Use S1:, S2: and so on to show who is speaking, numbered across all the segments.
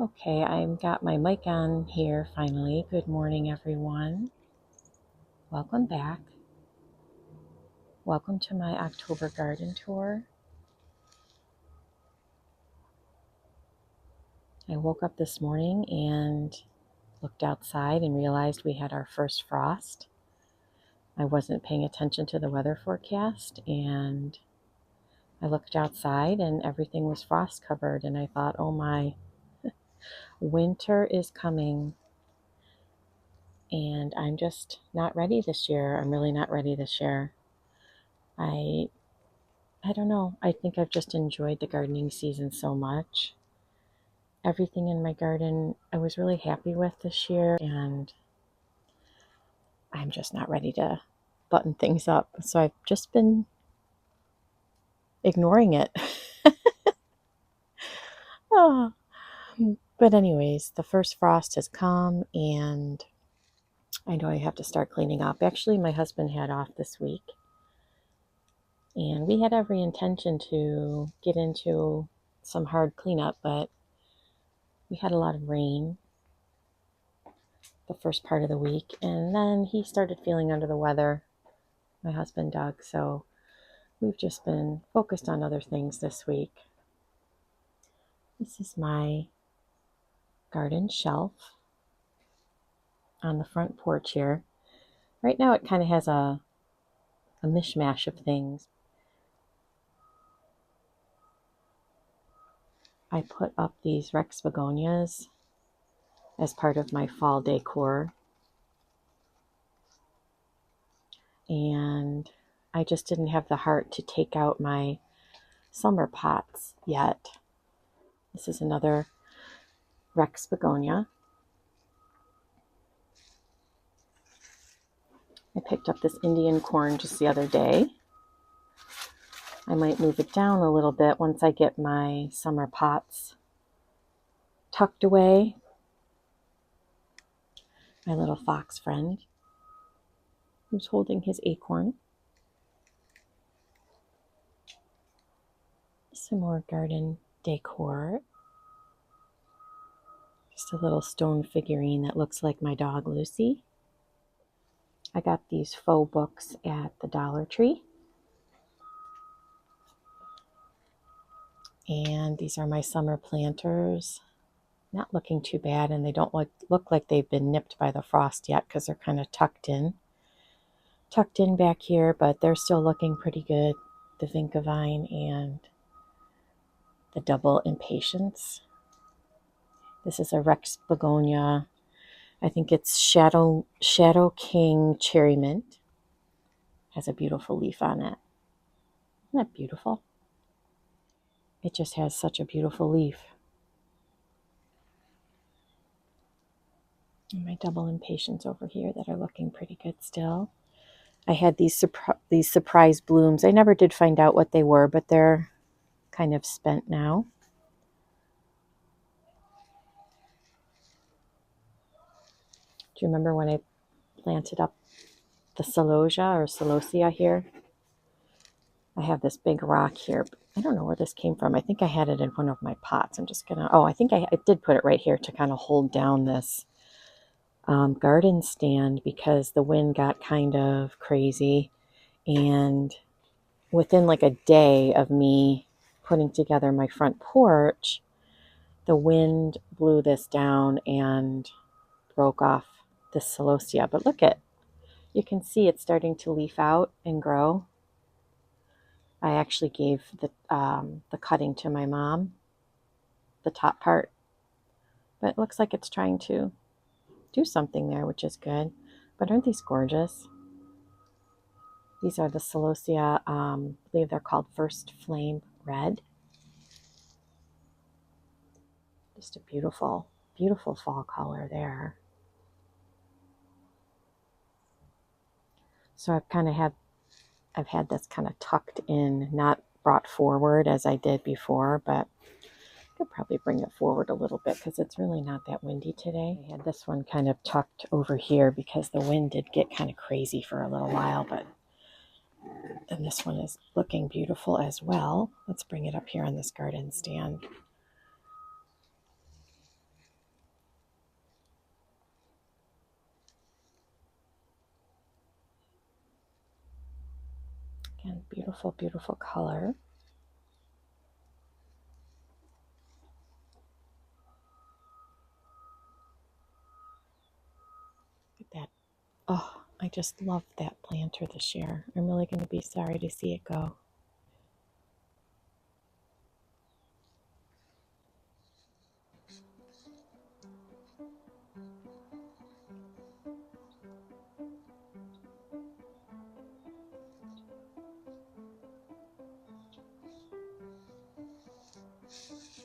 S1: Okay, I've got my mic on here finally. Good morning, everyone. Welcome back. Welcome to my October garden tour. I woke up this morning and looked outside and realized we had our first frost. I wasn't paying attention to the weather forecast, and I looked outside and everything was frost covered, and I thought, oh my, winter is coming. And I'm just not ready this year. I'm really not ready this year. I don't know. I think I've just enjoyed the gardening season so much. Everything in my garden I was really happy with this year, and I'm just not ready to button things up. So I've just been ignoring it. Oh. But anyways, the first frost has come, and I know I have to start cleaning up. Actually, my husband had off this week, and we had every intention to get into some hard cleanup, but we had a lot of rain the first part of the week, and then he started feeling under the weather, my husband Doug, so we've just been focused on other things this week. This is my garden shelf on the front porch here. Right now it kind of has a mishmash of things. I put up these Rex begonias as part of my fall decor, and I just didn't have the heart to take out my summer pots yet. This is another Rex begonia. I picked up this Indian corn just the other day. I might move it down a little bit once I get my summer pots tucked away. My little fox friend who's holding his acorn. Some more garden decor. Just a little stone figurine that looks like my dog Lucy. I got these faux books at the Dollar Tree. And these are my summer planters. Not looking too bad, and they don't look like they've been nipped by the frost yet because they're kind of tucked in back here, but they're still looking pretty good. The Vinca vine and the double impatiens. This is a Rex begonia. I think it's Shadow King Cherry Mint. Has a beautiful leaf on it. Isn't that beautiful? It just has such a beautiful leaf. And my double impatiens over here that are looking pretty good still. I had these surprise blooms. I never did find out what they were, but they're kind of spent now. Do you remember when I planted up the celosia here? I have this big rock here. I don't know where this came from. I think I had it in one of my pots. I'm just gonna, I think I did put it right here to kind of hold down this garden stand because the wind got kind of crazy. And within like a day of me putting together my front porch, the wind blew this down and broke off the celosia. But look you can see it's starting to leaf out and grow. I actually gave the cutting to my mom, the top part. But it looks like it's trying to do something there, which is good. But aren't these gorgeous? These are the celosia, I believe they're called First Flame Red. Just a beautiful, beautiful fall color there. So I've had this kind of tucked in, not brought forward as I did before, but I could probably bring it forward a little bit because it's really not that windy today. I had this one kind of tucked over here because the wind did get kind of crazy for a little while, but then this one is looking beautiful as well. Let's bring it up here on this garden stand. Again, beautiful, beautiful color. Look at that. Oh, I just love that planter this year. I'm really going to be sorry to see it go.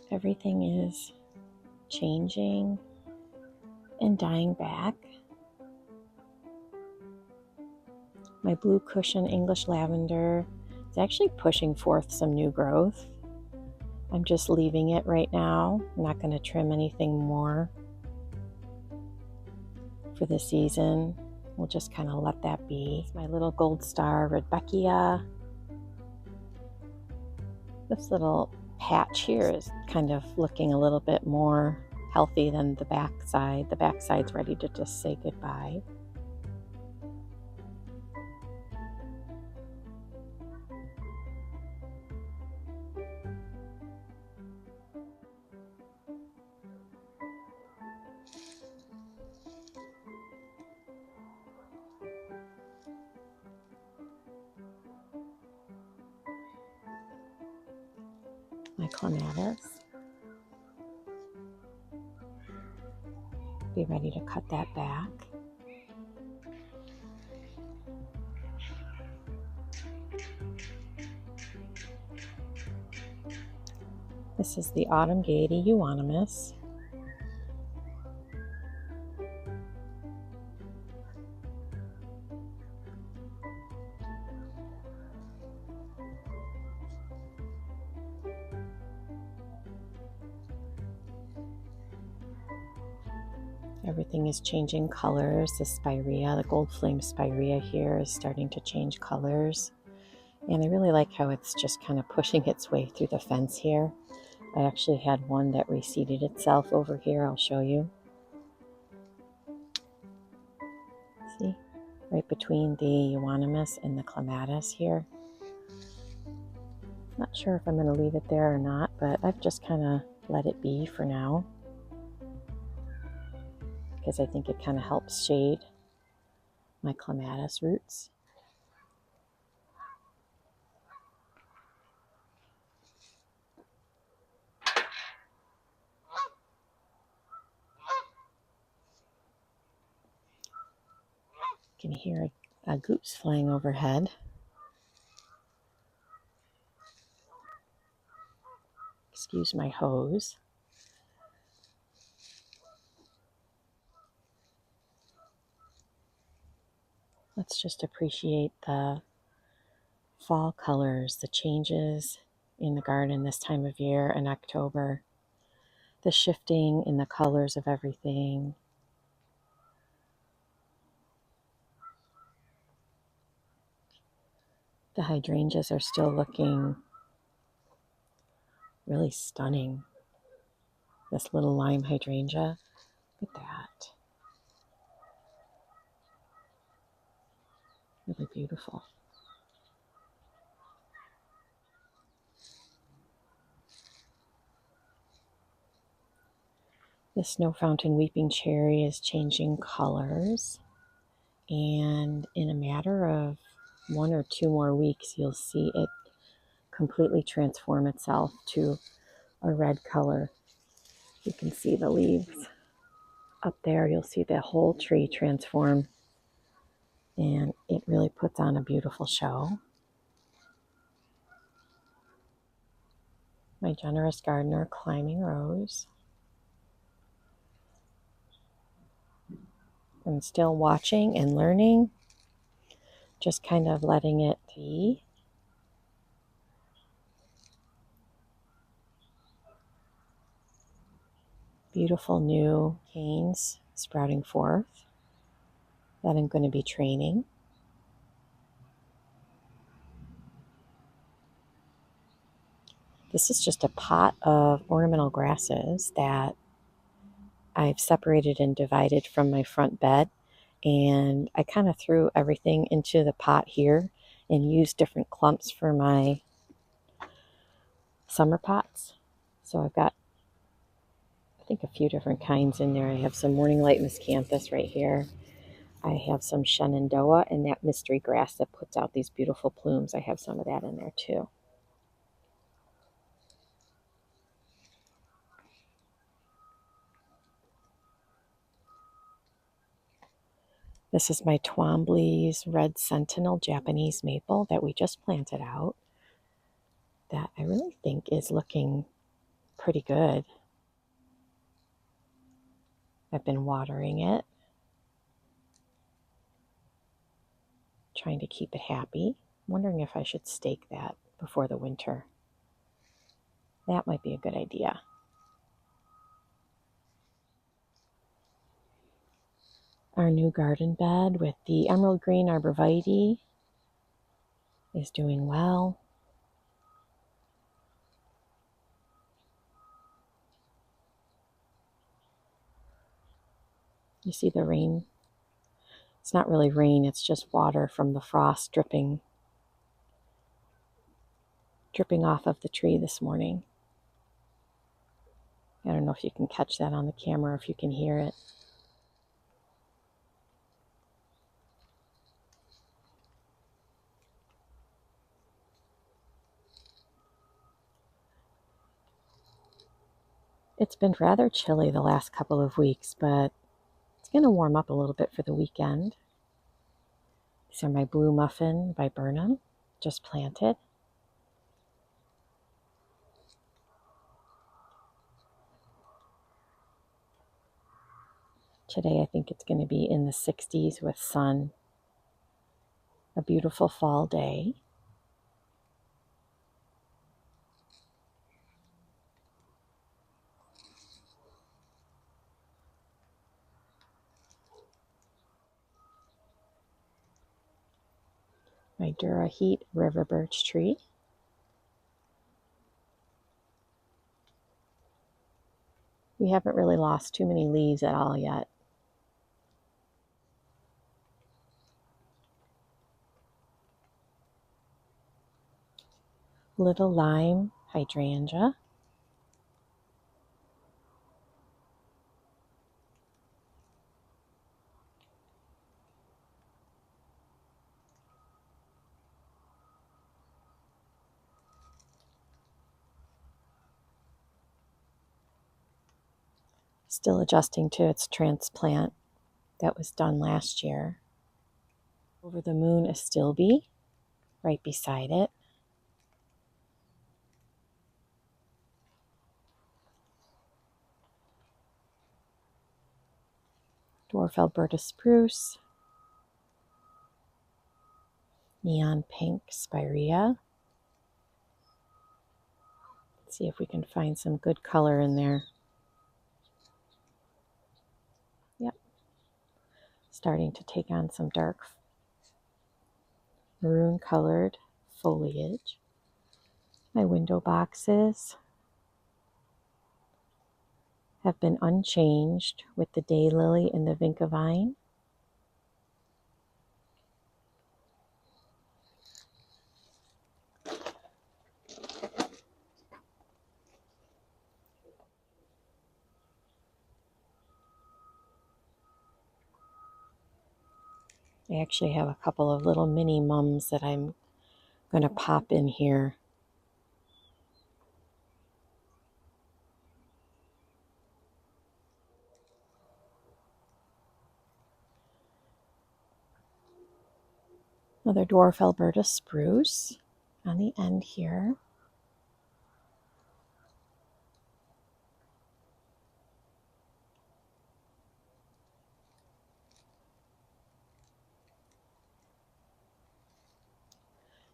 S1: Everything is changing and dying back. My blue cushion English lavender is actually pushing forth some new growth. I'm just leaving it right now. I'm not going to trim anything more for the season. We'll just kind of let that be. It's my little gold star Rudbeckia. This little patch here is kind of looking a little bit more healthy than the backside. The backside's ready to just say goodbye. My clematis. Be ready to cut that back. This is the Autumn Gaiety Euonymus. Everything is changing colors. The spirea, the gold flame spirea here is starting to change colors. And I really like how it's just kind of pushing its way through the fence here. I actually had one that reseeded itself over here. I'll show you. See? Right between the euonymus and the clematis here. Not sure if I'm going to leave it there or not, but I've just kind of let it be for now, because I think it kind of helps shade my clematis roots. You can hear a goose flying overhead. Excuse my hose. Let's just appreciate the fall colors, the changes in the garden this time of year in October, the shifting in the colors of everything. The hydrangeas are still looking really stunning. This little lime hydrangea, look at that. Really beautiful. The snow fountain weeping cherry is changing colors, and in a matter of 1 or 2 more weeks, you'll see it completely transform itself to a red color. You can see the leaves up there. You'll see the whole tree transform, and it really puts on a beautiful show. My generous gardener climbing rose. I'm still watching and learning, just kind of letting it be. Beautiful new canes sprouting forth that I'm going to be training. This is just a pot of ornamental grasses that I've separated and divided from my front bed, and I kind of threw everything into the pot here and used different clumps for my summer pots. So I've got, I think, a few different kinds in there. I have some morning light miscanthus right here. I have some shenandoah and that mystery grass that puts out these beautiful plumes. I have some of that in there too. This is my Twombly's Red Sentinel Japanese maple that we just planted out, that I really think is looking pretty good. I've been watering it, trying to keep it happy. I'm wondering if I should stake that before the winter. That might be a good idea. Our new garden bed with the emerald green arborvitae is doing well. You see the rain? It's not really rain, it's just water from the frost dripping off of the tree this morning. I don't know if you can catch that on the camera, if you can hear it. It's been rather chilly the last couple of weeks, but it's going to warm up a little bit for the weekend. These are my blue muffin by Burnham, just planted. Today I think it's going to be in the 60s with sun. A beautiful fall day. My Dura Heat River Birch tree. We haven't really lost too many leaves at all yet. Little Lime Hydrangea. Still adjusting to its transplant that was done last year. Over the Moon Astilbe, right beside it. Dwarf Alberta Spruce. Neon Pink Spirea. Let's see if we can find some good color in there. Yep. Starting to take on some dark maroon colored foliage. My window boxes have been unchanged with the daylily and the vinca vine. I actually have a couple of little mini mums that I'm going to pop in here. Another Dwarf Alberta Spruce on the end here.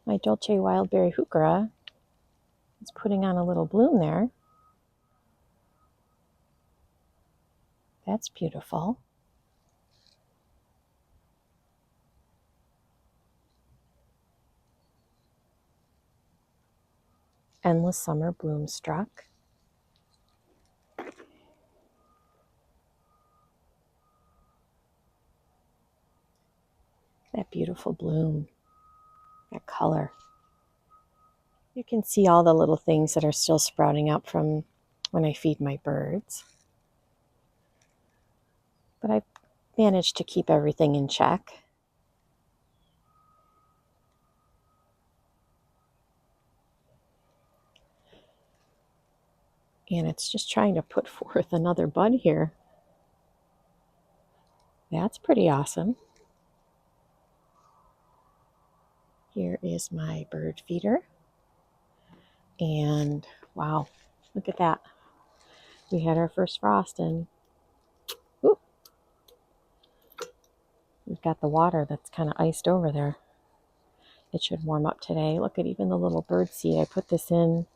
S1: My Dolce Wildberry Heuchera is putting on a little bloom there. That's beautiful. Endless Summer Bloomstruck. That beautiful bloom, that color. You can see all the little things that are still sprouting up from when I feed my birds. But I've managed to keep everything in check. And it's just trying to put forth another bud here. That's pretty awesome. Here is my bird feeder. And wow, look at that. We had our first frost and ooh, we've got the water that's kind of iced over there. It should warm up today. Look at even the little bird seed. I put this in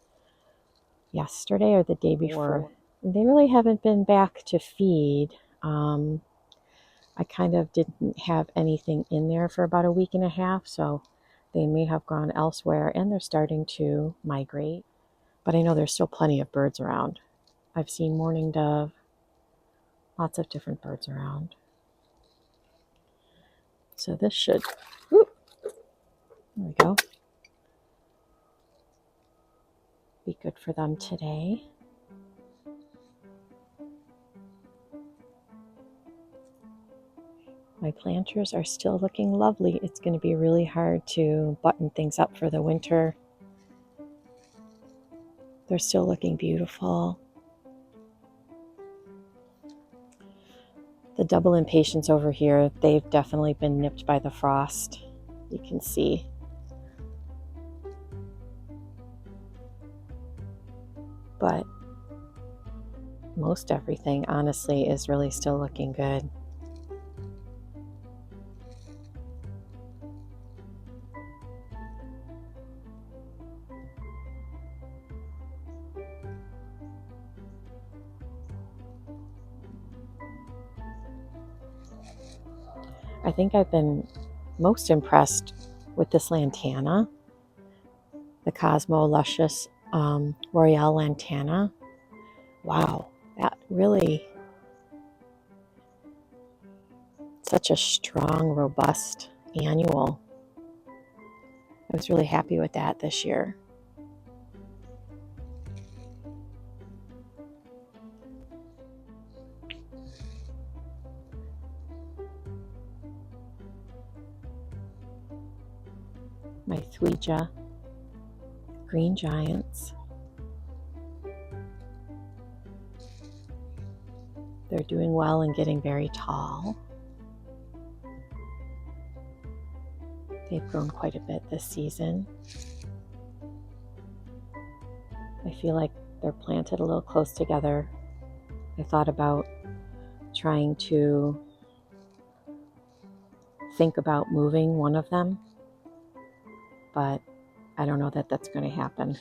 S1: yesterday or the day before. They really haven't been back to feed. I kind of didn't have anything in there for about a week and a half, so they may have gone elsewhere and they're starting to migrate. But I know there's still plenty of birds around. I've seen mourning dove, lots of different birds around. So this should, whoop, there we go, be good for them today. My planters are still looking lovely. It's going to be really hard to button things up for the winter. They're still looking beautiful. The double impatiens over here, they've definitely been nipped by the frost. You can see. But most everything, honestly, is really still looking good. I think I've been most impressed with this lantana, the Cosmo Luscious Royale Lantana. Wow, that really, such a strong, robust annual. I was really happy with that this year. My Hydrangeas green giants. They're doing well and getting very tall. They've grown quite a bit this season. I feel like they're planted a little close together. I thought about trying to think about moving one of them, but I don't know that that's going to happen.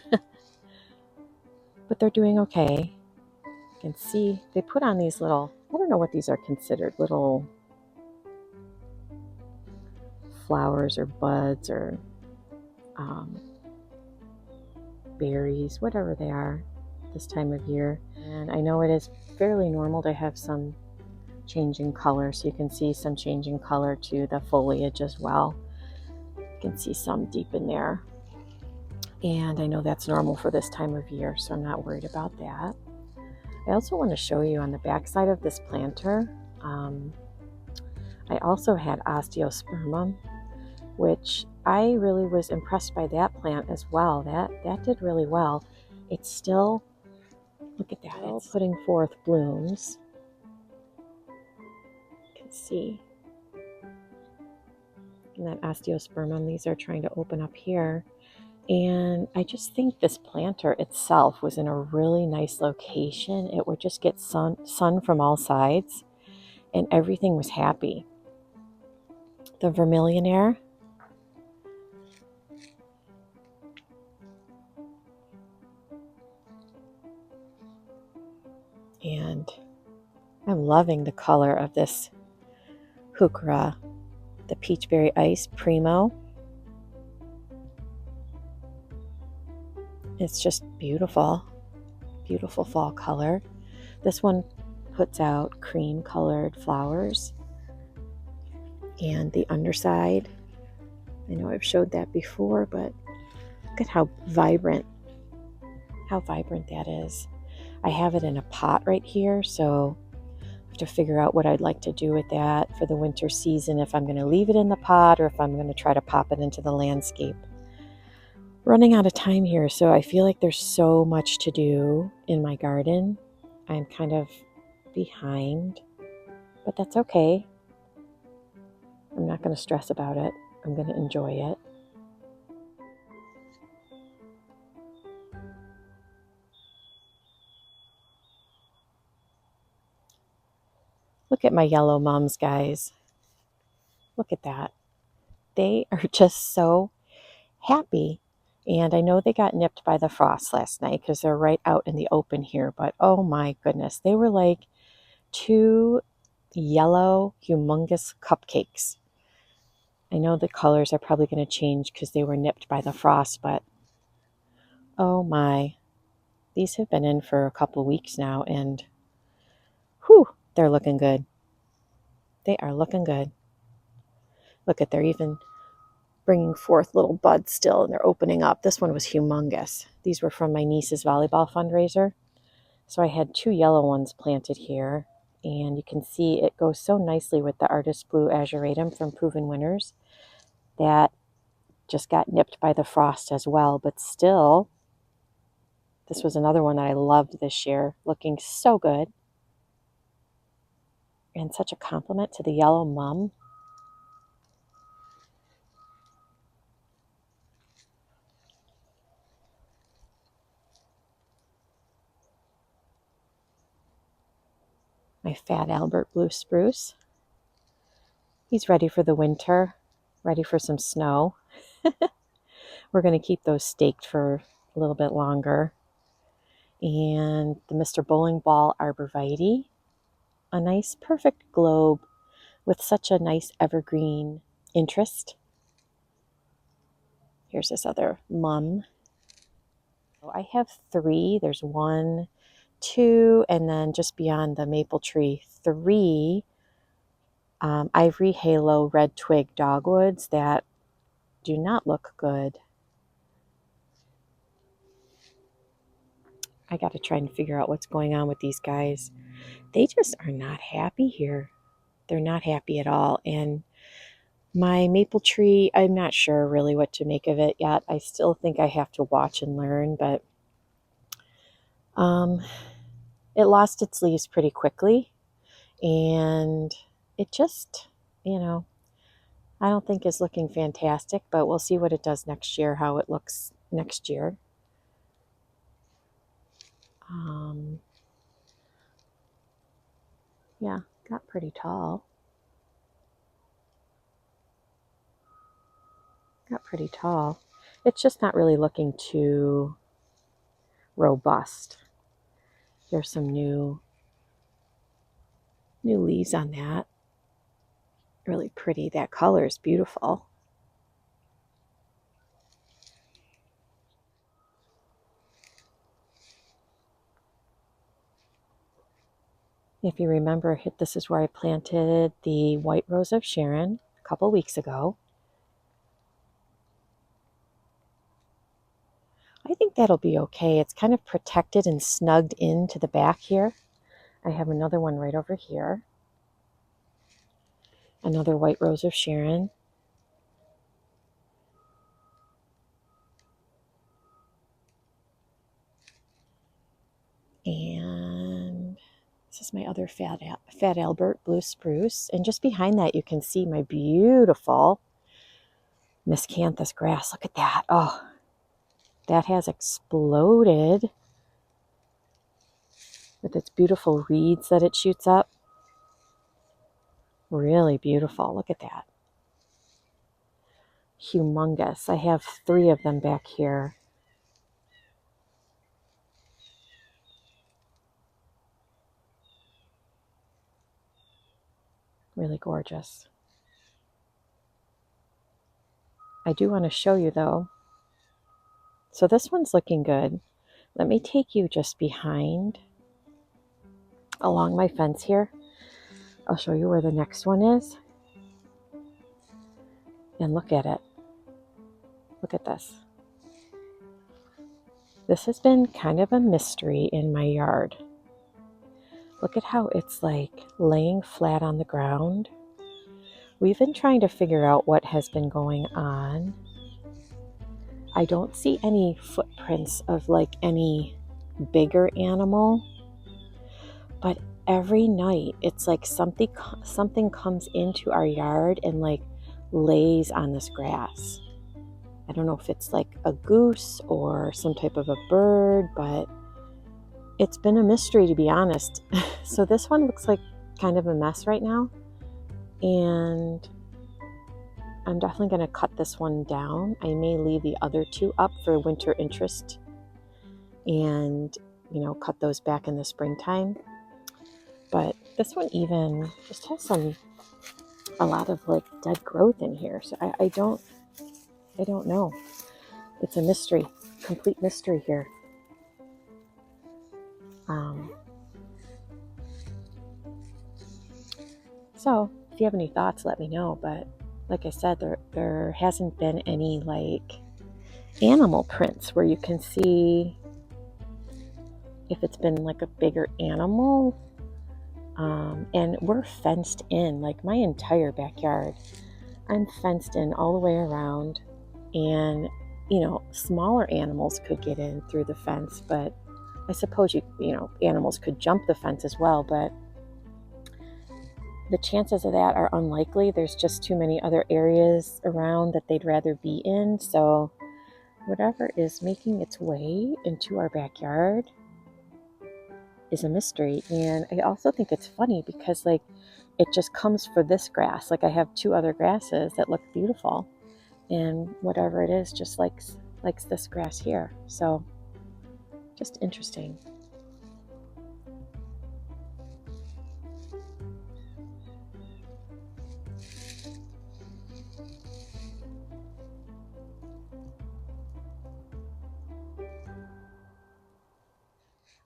S1: But they're doing okay. You can see they put on these little, I don't know what these are considered, little flowers or buds or berries, whatever they are this time of year. And I know it is fairly normal to have some change in color, so you can see some change in color to the foliage as well. You can see some deep in there. And I know that's normal for this time of year, so I'm not worried about that. I also want to show you on the back side of this planter, I also had osteospermum, which I really was impressed by that plant as well. That did really well. It's still, look at that, it's putting forth blooms. You can see. And that osteospermum, these are trying to open up here. And I just think this planter itself was in a really nice location. It would just get sun from all sides, and everything was happy. The vermillionaire, and I'm loving the color of this heuchera, the peachberry ice primo. It's just beautiful, beautiful fall color. This one puts out cream colored flowers. And the underside, I know I've showed that before, but look at how vibrant that is. I have it in a pot right here, so I have to figure out what I'd like to do with that for the winter season, if I'm going to leave it in the pot or if I'm going to try to pop it into the landscape. Running out of time here, so I feel like there's so much to do in my garden. I'm kind of behind, but that's okay. I'm not going to stress about it. I'm going to enjoy it. Look at my yellow mums, guys. Look at that. They are just so happy. And I know they got nipped by the frost last night because they're right out in the open here. But oh my goodness, they were like two yellow, humongous cupcakes. I know the colors are probably going to change because they were nipped by the frost, but oh my. These have been in for a couple weeks now, and whew, they're looking good. They are looking good. Look at, they're even bringing forth little buds still, and they're opening up. This one was humongous. These were from my niece's volleyball fundraiser. So I had two yellow ones planted here, and you can see it goes so nicely with the Artist Blue Azuratum from Proven Winners that just got nipped by the frost as well. But still, this was another one that I loved this year, looking so good. And such a compliment to the yellow mum. My Fat Albert Blue Spruce. He's ready for the winter, ready for some snow. We're going to keep those staked for a little bit longer. And the Mr. Bowling Ball Arborvitae, a nice perfect globe with such a nice evergreen interest. Here's this other mum. I have 3. There's 1, 2, and then just beyond the maple tree, 3 ivory halo red twig dogwoods that do not look good. I got to try and figure out what's going on with these guys. They just are not happy here. They're not happy at all. And my maple tree, I'm not sure really what to make of it yet. I still think I have to watch and learn, but it lost its leaves pretty quickly. And it just, I don't think is looking fantastic, but we'll see what it does next year, how it looks next year. Yeah, got pretty tall. Got pretty tall. It's just not really looking too robust. Here's some new leaves on that. Really pretty. That color is beautiful. If you remember, this is where I planted the white rose of Sharon a couple weeks ago. I think that'll be okay. It's kind of protected and snugged into the back here. I have another one right over here. Another white rose of Sharon. And this is my other Fat Albert blue spruce. And just behind that, you can see my beautiful miscanthus grass. Look at that. Oh, that has exploded with its beautiful reeds that it shoots up. Really beautiful. Look at that. Humongous. I have 3 of them back here. Really gorgeous. I do want to show you though. So this one's looking good. Let me take you just behind along my fence here. I'll show you where the next one is. And look at it. Look at this. This has been kind of a mystery in my yard. Look at how it's like laying flat on the ground. We've been trying to figure out what has been going on. I don't see any footprints of like any bigger animal, but every night it's like something comes into our yard and like lays on this grass. I don't know if it's like a goose or some type of a bird, but it's been a mystery, to be honest. So this one looks like kind of a mess right now, and I'm definitely going to cut this one down. I may leave the other 2 up for winter interest and, cut those back in the springtime. But this one even just has a lot of like dead growth in here. So I don't know. It's a mystery, complete mystery here. So if you have any thoughts, let me know. But like I said, there hasn't been any like animal prints where you can see if it's been like a bigger animal. And we're fenced in, like my entire backyard. I'm fenced in all the way around, and smaller animals could get in through the fence, but I suppose animals could jump the fence as well, but the chances of that are unlikely. There's just too many other areas around that they'd rather be in. So whatever is making its way into our backyard is a mystery. And I also think it's funny because like it just comes for this grass. Like I have 2 other grasses that look beautiful, and whatever it is just likes this grass here. So just interesting.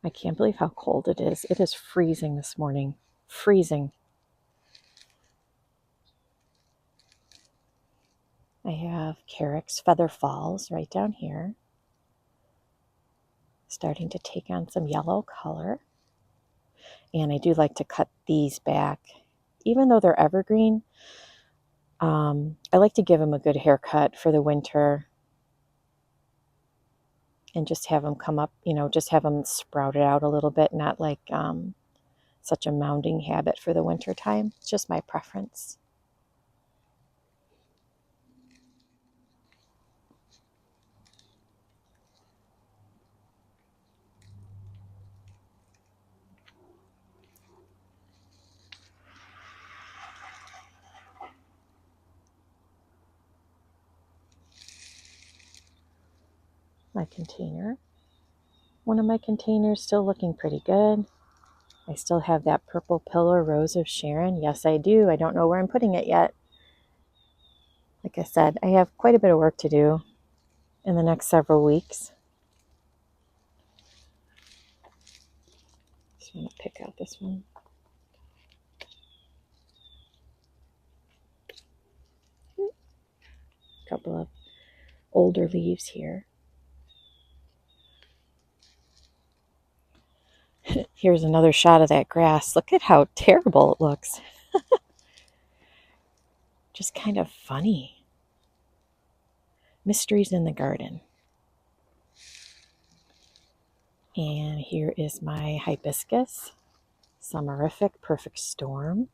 S1: I can't believe how cold it is. It is freezing this morning. Freezing. I have Carrick's Feather Falls right down here. Starting to take on some yellow color. And I do like to cut these back. Even though they're evergreen, I like to give them a good haircut for the winter and just have them come up, just have them sprouted out a little bit, not like such a mounding habit for the winter time. It's just my preference. My container. One of my containers still looking pretty good. I still have that purple pillar rose of Sharon. Yes, I do. I don't know where I'm putting it yet. Like I said, I have quite a bit of work to do in the next several weeks. Just want to pick out this one. A couple of older leaves here. Here's another shot of that grass. Look at how terrible it looks. Just kind of funny. Mysteries in the garden. And here is my hibiscus. Summerific Perfect Storm.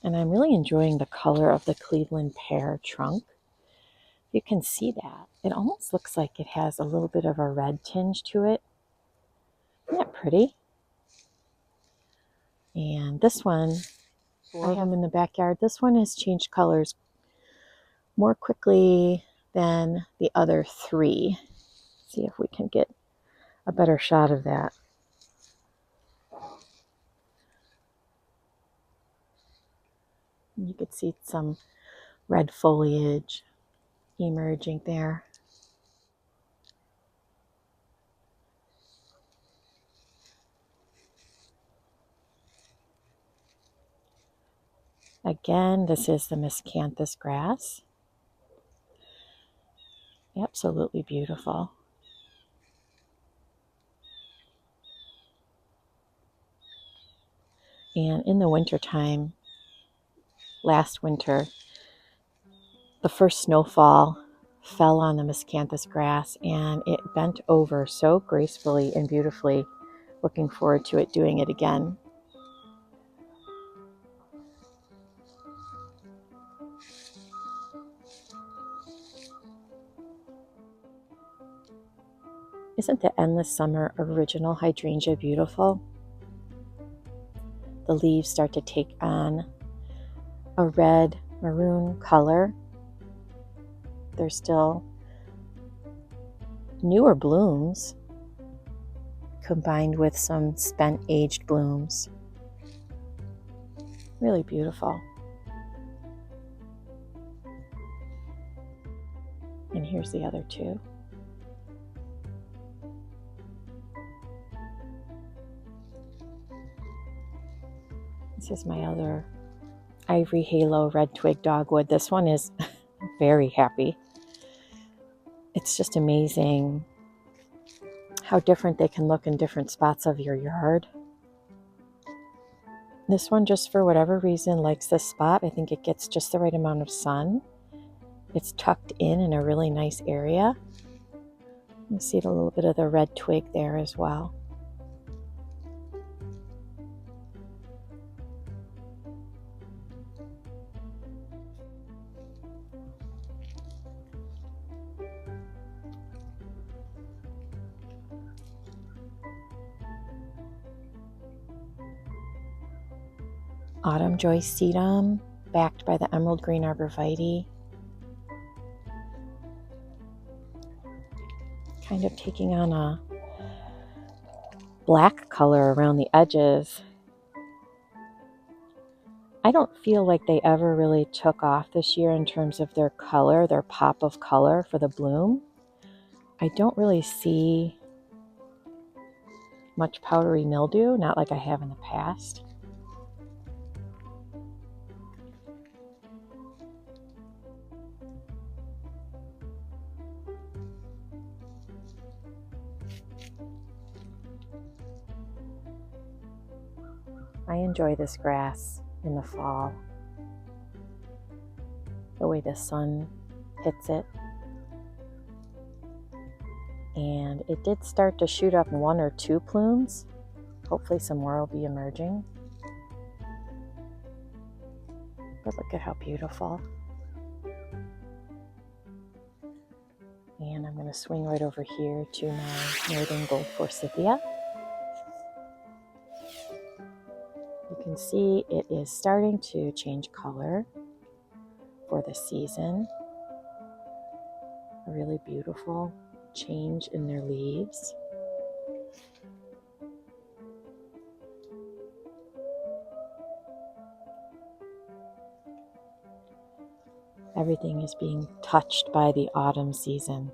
S1: And I'm really enjoying the color of the Cleveland pear trunk. You can see that. It almost looks like it has a little bit of a red tinge to it. Isn't that pretty? And this one, I have in the backyard. This one has changed colors more quickly than the other three. Let's see if we can get a better shot of that. You could see some red foliage emerging there. Again, this is the miscanthus grass. Absolutely beautiful. And in the wintertime, last winter, the first snowfall fell on the miscanthus grass and it bent over so gracefully and beautifully. Looking forward to it doing it again. Isn't the Endless Summer Original Hydrangea beautiful? The leaves start to take on a red maroon color. They're still newer blooms combined with some spent aged blooms. Really beautiful. And here's the other two. This is my other Ivory Halo Red Twig Dogwood. This one is very happy. It's just amazing how different they can look in different spots of your yard. This one, just for whatever reason, likes this spot. I think it gets just the right amount of sun. It's tucked in a really nice area. You see a little bit of the red twig there as well. Autumn Joy Sedum, backed by the Emerald Green Arborvitae. Kind of taking on a black color around the edges. I don't feel like they ever really took off this year in terms of their color, their pop of color for the bloom. I don't really see much powdery mildew, not like I have in the past. I enjoy this grass in the fall. The way the sun hits it. And it did start to shoot up 1 or 2 plumes. Hopefully some more will be emerging. But look at how beautiful. And I'm going to swing right over here to my northern gold forsythia. You can see it is starting to change color for the season. A really beautiful change in their leaves. Everything is being touched by the autumn season.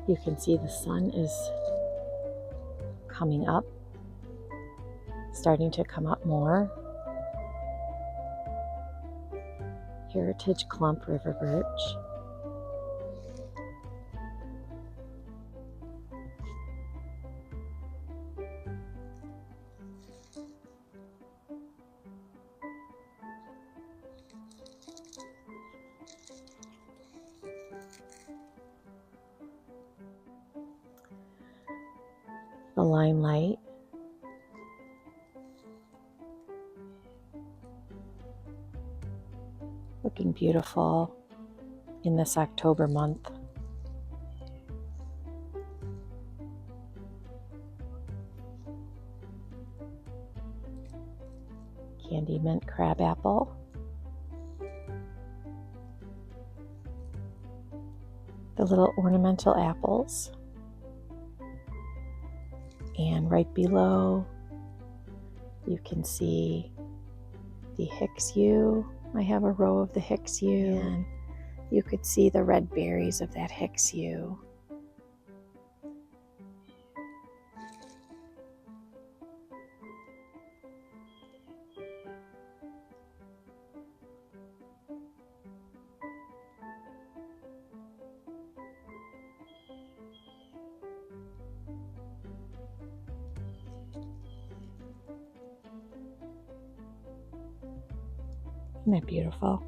S1: You can see the sun is coming up, starting to come up more. Heritage clump river birch. The limelight. Looking beautiful in this October month. Candy mint crabapple. The little ornamental apples. And right below, you can see the Hicks yew. I have a row of the Hicks yew, and you could see the red berries of that Hicks yew. Isn't that beautiful?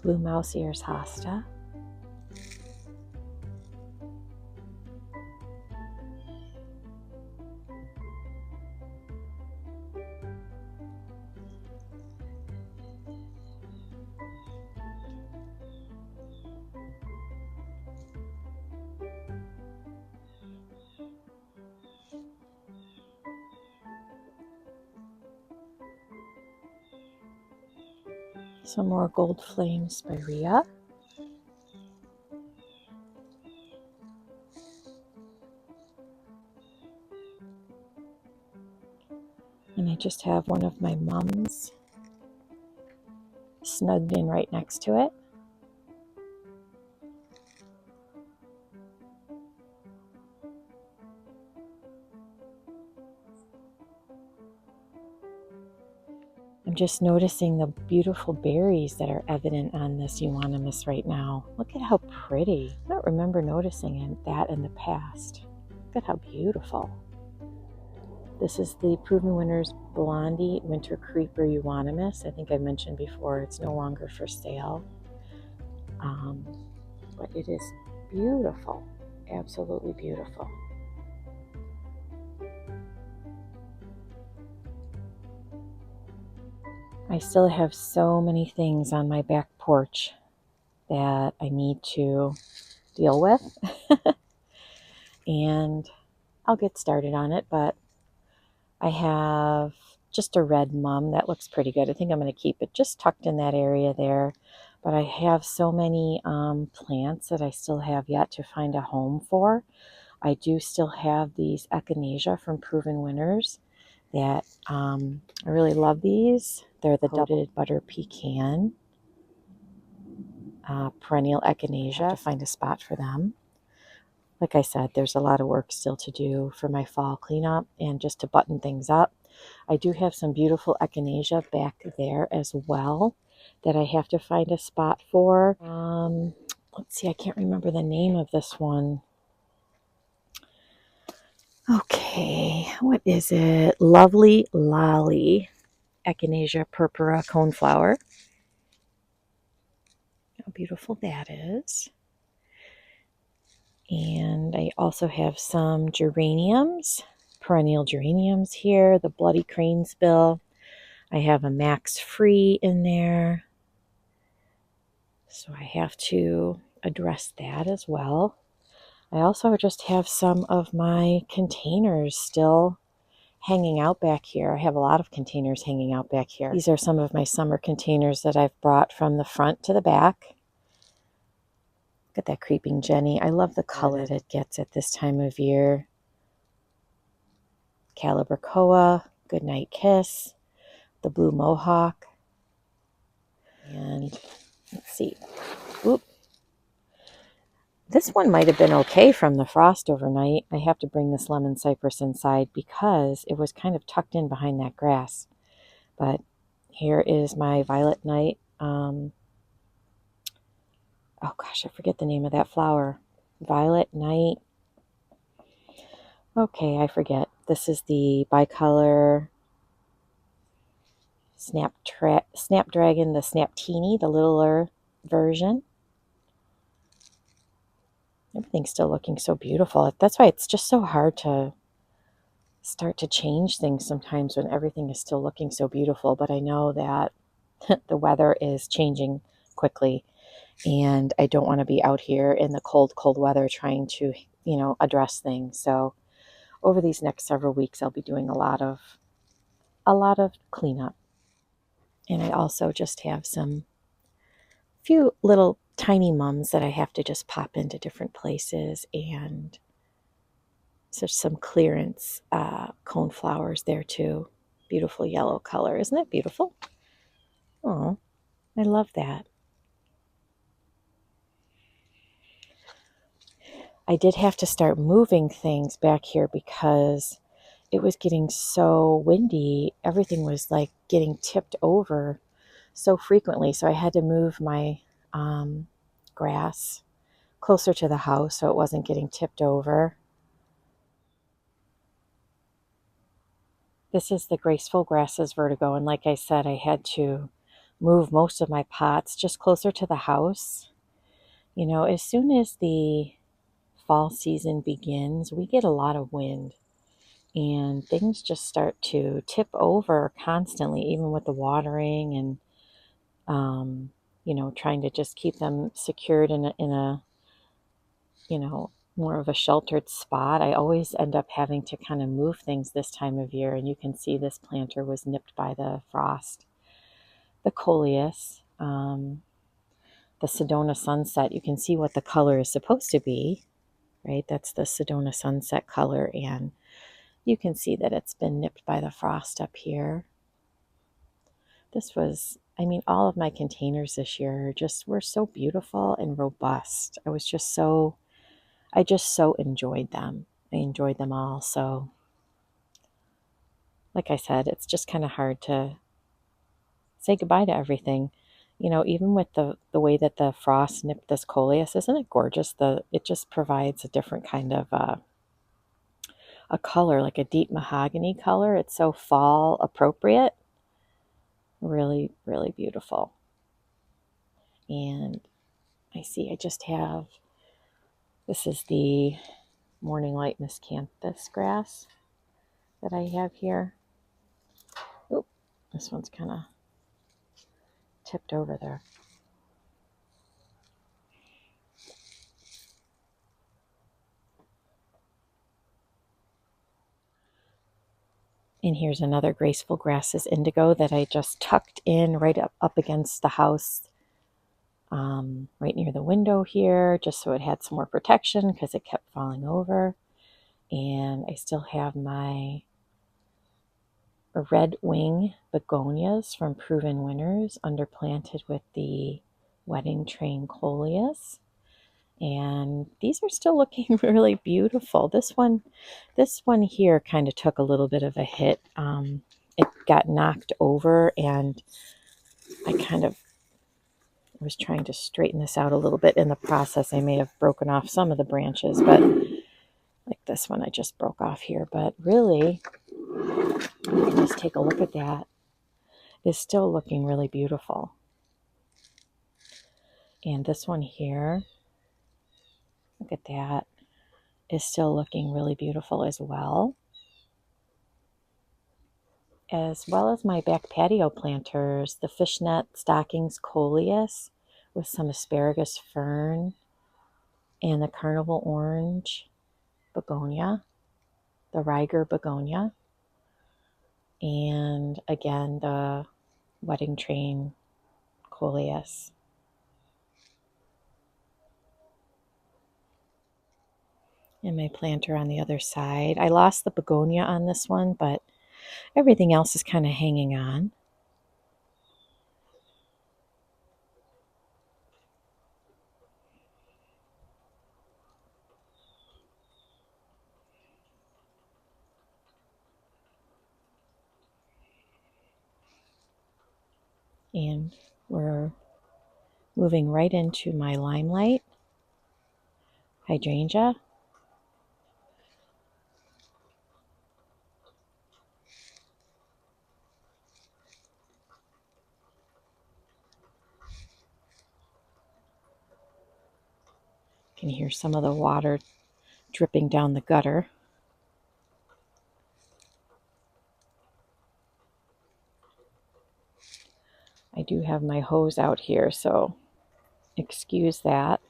S1: Blue mouse ears hosta. Some more gold flame spirea. And I just have one of my mums snugged in right next to it. I'm just noticing the beautiful berries that are evident on this euonymus right now. Look at how pretty. I don't remember noticing that in the past. Look at how beautiful. This is the Proven Winners Blondie Winter Creeper euonymus. I think I mentioned before it's no longer for sale. But it is beautiful. Absolutely beautiful. I still have so many things on my back porch that I need to deal with. And I'll get started on it, but I have just a red mum that looks pretty good. I think I'm going to keep it just tucked in that area there. But I have so many plants that I still have yet to find a home for. I do still have these echinacea from Proven Winners that I really love these. They're the double butter pecan perennial echinacea. I have to find a spot for them. Like I said, there's a lot of work still to do for my fall cleanup and just to button things up. I do have some beautiful echinacea back there as well that I have to find a spot for. Let's see, I can't remember the name of this one. Okay, what is it? Lovely Lolly Echinacea purpura coneflower. How beautiful that is. And I also have some geraniums, perennial geraniums here, the bloody cranesbill. I have a Max Free in there, so I have to address that as well. I also just have some of my containers still hanging out back here. I have a lot of containers hanging out back here. These are some of my summer containers that I've brought from the front to the back. Look at that creeping Jenny. I love the color that it gets at this time of year. Calibrachoa, Goodnight Kiss, the Blue Mohawk, and let's see. Oop. This one might have been okay from the frost overnight. I have to bring this lemon cypress inside because it was kind of tucked in behind that grass. But here is my Violet Night. Oh gosh, I forget the name of that flower. Violet Night. Okay, I forget. This is the bicolor Snapdragon, the Snaptini, the littler version. Everything's still looking so beautiful. That's why it's just so hard to start to change things sometimes when everything is still looking so beautiful. But I know that the weather is changing quickly, and I don't want to be out here in the cold, cold weather trying to, address things. So over these next several weeks, I'll be doing a lot of cleanup. And I also just have some few little tiny mums that I have to just pop into different places, and so some clearance cone flowers there too. Beautiful yellow color. Isn't that beautiful? Oh, I love that. I did have to start moving things back here because it was getting so windy. Everything was like getting tipped over so frequently. So I had to move my grass closer to the house so it wasn't getting tipped over. This is the Graceful Grasses Vertigo, and like I said, I had to move most of my pots just closer to the house. As soon as the fall season begins, we get a lot of wind, and things just start to tip over constantly, even with the watering and, trying to just keep them secured in a more of a sheltered spot. I always end up having to kind of move things this time of year, and you can see this planter was nipped by the frost. The coleus, the Sedona Sunset, you can see what the color is supposed to be, right? That's the Sedona Sunset color, and you can see that it's been nipped by the frost up here. This was, all of my containers this year just were so beautiful and robust. I just so enjoyed them. I enjoyed them all. So, like I said, it's just kind of hard to say goodbye to everything. Even with the way that the frost nipped this coleus, isn't it gorgeous? It just provides a different kind of a color, like a deep mahogany color. It's so fall appropriate. Really, really beautiful. And I just have, this is the Morning Light miscanthus grass that I have here. Oop, this one's kind of tipped over there. And here's another graceful grasses indigo that I just tucked in right up against the house, right near the window here, just so it had some more protection because it kept falling over. And I still have my red wing begonias from Proven Winners underplanted with the wedding train coleus. And these are still looking really beautiful. This one here kind of took a little bit of a hit. It got knocked over, and I kind of was trying to straighten this out a little bit in the process. I may have broken off some of the branches, but like this one I just broke off here. But really, let's take a look at that. It's still looking really beautiful. And this one here, look at that, is still looking really beautiful as well. As well as my back patio planters, the fishnet stockings coleus with some asparagus fern and the carnival orange begonia, the Riger begonia, and again the wedding train coleus. And my planter on the other side. I lost the begonia on this one, but everything else is kind of hanging on. And we're moving right into my limelight hydrangea. You can hear some of the water dripping down the gutter. I do have my hose out here, so excuse that.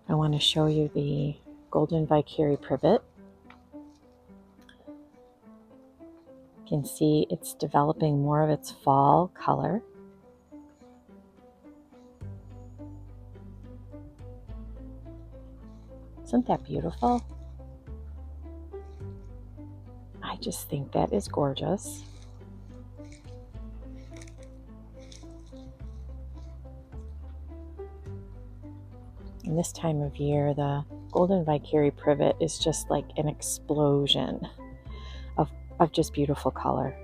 S1: I want to show you the golden Vicary privet. You can see it's developing more of its fall color. Isn't that beautiful? I just think that is gorgeous. And this time of year, the golden Vicary privet is just like an explosion of just beautiful color.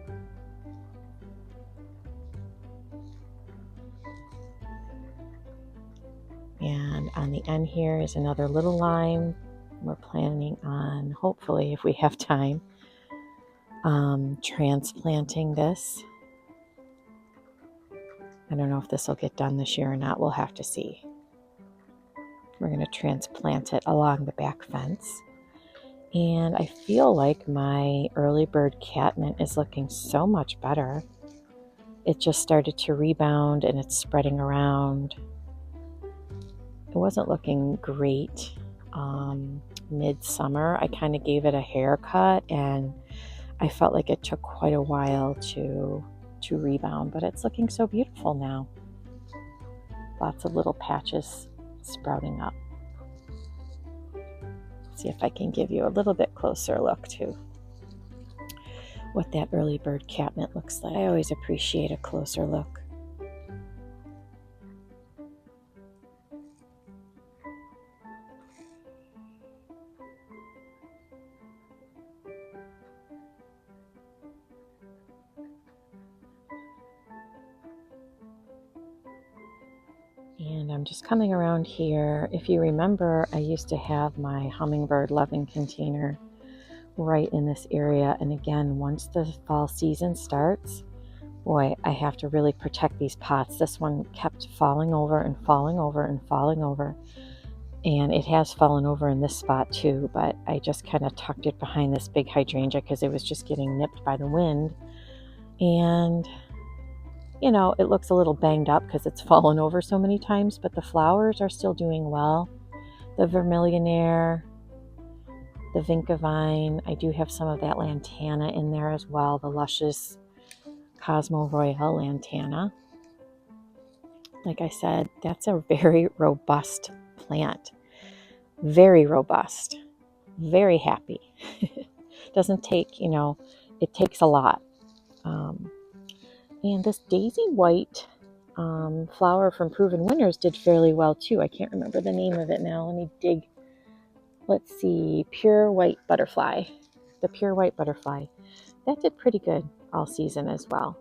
S1: And on the end here is another little lime. We're planning on, hopefully, if we have time, transplanting this. I don't know if this will get done this year or not. We'll have to see. We're going to transplant it along the back fence. And I feel like my early bird catmint is looking so much better. It just started to rebound and it's spreading around. It wasn't looking great midsummer. I kind of gave it a haircut and I felt like it took quite a while to rebound, but it's looking so beautiful now. Lots of little patches sprouting up. See if I can give you a little bit closer look to what that early bird catmint looks like. I always appreciate a closer look. And I'm just coming around here. If you remember, I used to have my hummingbird loving container right in this area. And again, once the fall season starts, boy, I have to really protect these pots. This one kept falling over and falling over and falling over. And it has fallen over in this spot too, but I just kind of tucked it behind this big hydrangea because it was just getting nipped by the wind. And, you know, it looks a little banged up because it's fallen over so many times, but the flowers are still doing well. The vermillionaire, the vinca vine, I do have some of that lantana in there as well, the luscious Cosmo Royale lantana. Like I said, that's a very robust plant. Very robust. Very happy. Doesn't take, it takes a lot. And this daisy white flower from Proven Winners did fairly well too. I can't remember the name of it now. Let me dig. Let's see. Pure White Butterfly. The Pure White Butterfly. That did pretty good all season as well.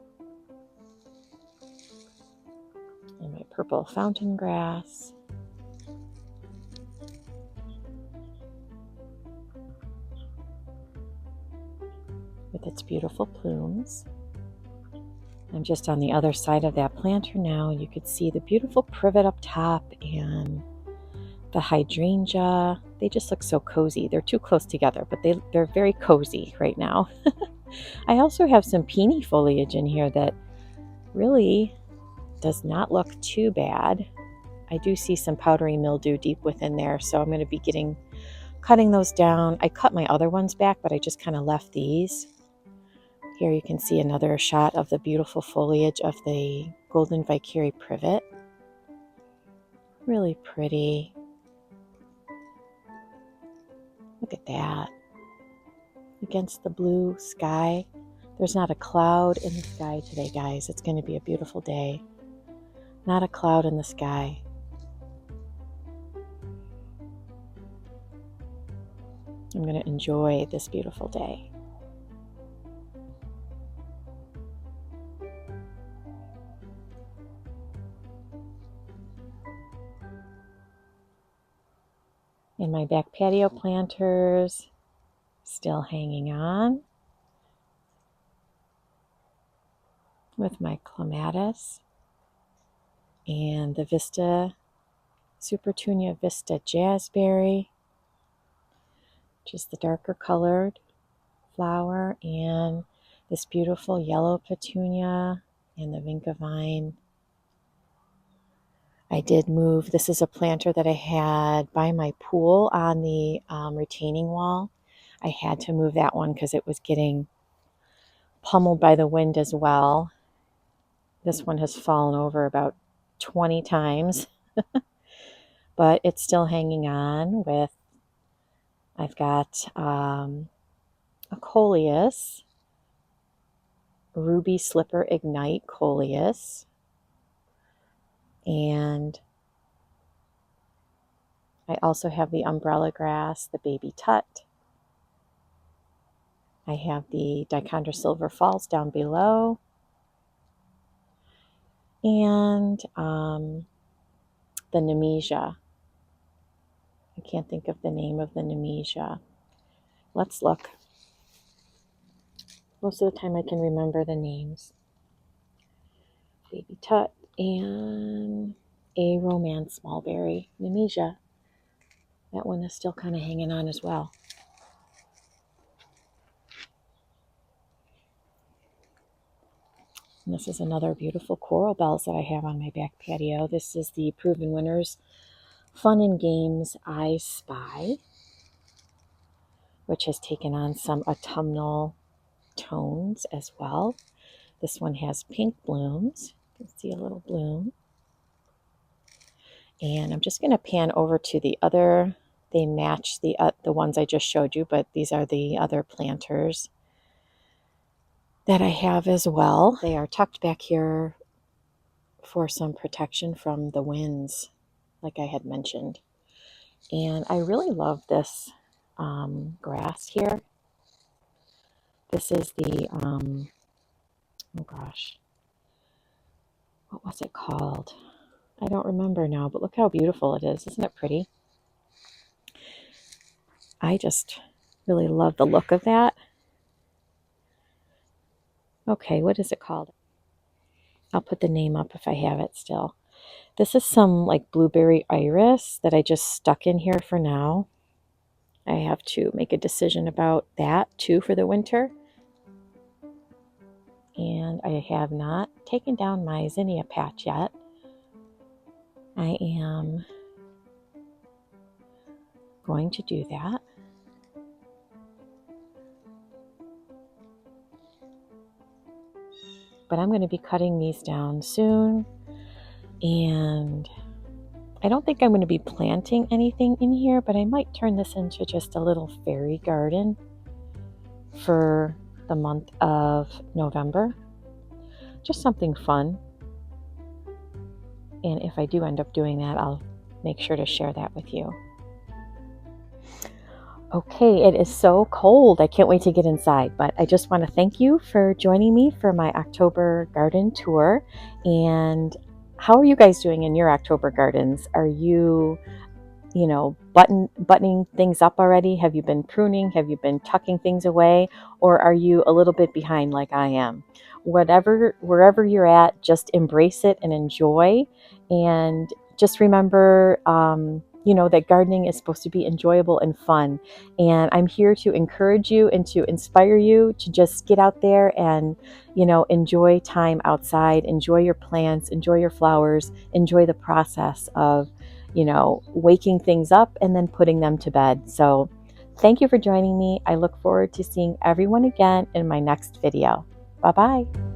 S1: And my purple fountain grass. With its beautiful plumes. I'm just on the other side of that planter now. You could see the beautiful privet up top and the hydrangea. They just look so cozy. They're too close together, but they're very cozy right now. I also have some peony foliage in here that really does not look too bad. I do see some powdery mildew deep within there, so I'm going to be cutting those down. I cut my other ones back, but I just kind of left these. Here you can see another shot of the beautiful foliage of the golden Vicari privet. Really pretty. Look at that. Against the blue sky. There's not a cloud in the sky today, guys. It's going to be a beautiful day. Not a cloud in the sky. I'm going to enjoy this beautiful day. And my back patio planters still hanging on with my clematis and the Vista Supertunia Vista Jazzberry, which is the darker colored flower, and this beautiful yellow petunia and the vinca vine. I did move, this is a planter that I had by my pool on the retaining wall. I had to move that one because it was getting pummeled by the wind as well. This one has fallen over about 20 times, but it's still hanging on with, I've got a coleus, Ruby Slipper Ignite coleus, and I also have the umbrella grass, the baby tut. I have the Dichondra Silver Falls down below, and the Nemesia. I can't think of the name of the Nemesia. Let's look. Most of the time I can remember the names. Baby Tut and a Romance Mulberry. Nemesia. That one is still kind of hanging on as well. And this is another beautiful coral bells that I have on my back patio. This is the Proven Winners Fun and Games I Spy, which has taken on some autumnal tones as well. This one has pink blooms. You can see a little bloom. And I'm just going to pan over to the other. They match the ones I just showed you, but these are the other planters that I have as well. They are tucked back here for some protection from the winds, like I had mentioned. And I really love this grass here. This is the, oh gosh, what was it called? I don't remember now, but look how beautiful it is. Isn't it pretty? I just really love the look of that. Okay, what is it called? I'll put the name up if I have it still. This is some like blueberry iris that I just stuck in here for now. I have to make a decision about that too for the winter. And I have not taken down my zinnia patch yet. I am going to do that. But I'm going to be cutting these down soon. And I don't think I'm going to be planting anything in here, but I might turn this into just a little fairy garden for the month of November. Just something fun. And if I do end up doing that, I'll make sure to share that with you. Okay, it is so cold. I can't wait to get inside, but I just want to thank you for joining me for my October garden tour. And how are you guys doing in your October gardens? Are you, buttoning things up already? Have you been pruning? Have you been tucking things away? Or are you a little bit behind like I am? Wherever you're at, just embrace it and enjoy. And just remember, that gardening is supposed to be enjoyable and fun. And I'm here to encourage you and to inspire you to just get out there and, enjoy time outside, enjoy your plants, enjoy your flowers, enjoy the process of, waking things up and then putting them to bed. So thank you for joining me. I look forward to seeing everyone again in my next video. Bye-bye.